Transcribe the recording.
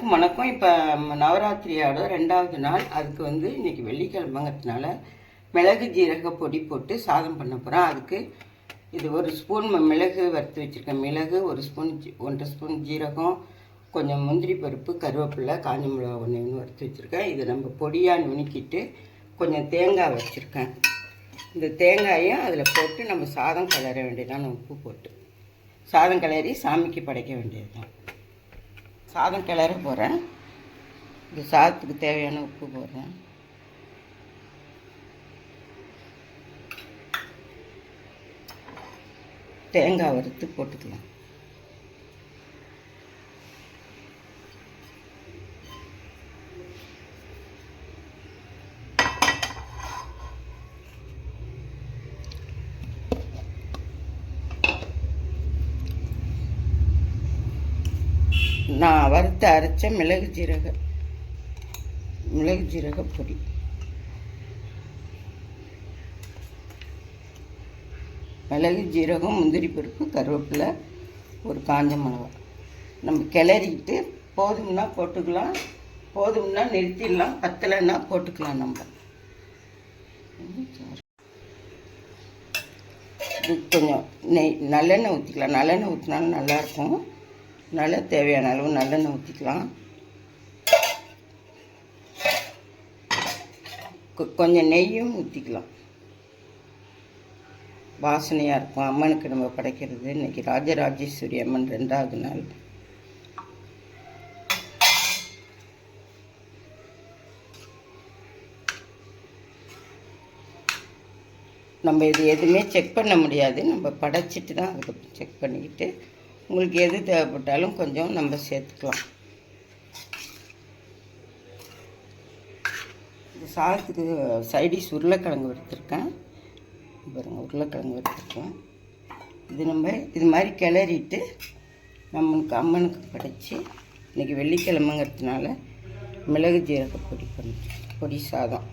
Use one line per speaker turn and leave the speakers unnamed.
அனைவருக்கும் வணக்கம். இப்போ நவராத்திரியோட 2வது நாள். அதுக்கு இன்றைக்கி வெள்ளிக்கிழமைங்கிறதுனால மிளகு ஜீரக பொடி போட்டு சாதம் பண்ண போகிறோம். அதுக்கு இது 1 ஸ்பூன் மிளகு வறுத்து வச்சுருக்கேன். மிளகு 1 ஸ்பூன் 1 ஸ்பூன் ஜீரகம், கொஞ்சம் முந்திரி பருப்பு, கருவேப்பிலை, காஞ்ச மிளகா ஒன்று வறுத்து வச்சுருக்கேன். இதை நம்ம பொடியாக நுணுக்கிட்டு கொஞ்சம் தேங்காய் வச்சுருக்கேன். இந்த தேங்காயும் அதில் போட்டு நம்ம சாதம் கிளற வேண்டியதான். உப்பு போட்டு சாதம் கிளறி சாமிக்கு படைக்க வேண்டியது தான். சாதம் கிளற போகிறேன். இந்த சாதத்துக்கு தேவையான உப்பு போடுறேன். தேங்காய் வறுத்து போட்டுக்கலாம். நான் வறுத்து அரைச்ச மிளகு ஜீரக பொடி. மிளகு ஜீரகம், முந்திரி பருப்பு, கருவேப்பிலை, ஒரு காஞ்ச மிளகா. நம்ம கிளறிக்கிட்டு போதும்னா போட்டுக்கலாம், போதும்னா நிறுத்திடலாம், பத்தலைன்னா போட்டுக்கலாம். நம்ம இது கொஞ்சம் நல்லெண்ணெய் ஊற்றிக்கலாம். நல்லெண்ணெய் ஊற்றினாலும் நல்லாயிருக்கும். நல்லா தேவையான அளவு நல்லெண்ணெய் ஊற்றிக்கலாம். கொஞ்சம் நெய்யும் ஊற்றிக்கலாம். வாசனையாக இருக்கும். அம்மனுக்கு நம்ம படைக்கிறது. இன்றைக்கி ராஜராஜேஸ்வரி அம்மன் 2வது நாள். நம்ம இது எதுவுமே செக் பண்ண முடியாது. நம்ம படைச்சிட்டு தான் அதுக்கு செக் பண்ணிக்கிட்டு உங்களுக்கு எது தேவைப்பட்டாலும் கொஞ்சம் நம்ம சேர்த்துக்கலாம். இந்த சாதத்துக்கு சைடிஷ் உருளைக்கிழங்கு எடுத்துருக்கேன். பாருங்கள், உருளைக்கிழங்கு எடுத்துருக்கேன். இது நம்ம இது மாதிரி கிளறிட்டு அம்மனுக்கு படைச்சி இன்றைக்கி வெள்ளிக்கிழமைங்கிறதுனால மிளகு ஜீரக பொடி சாதம்.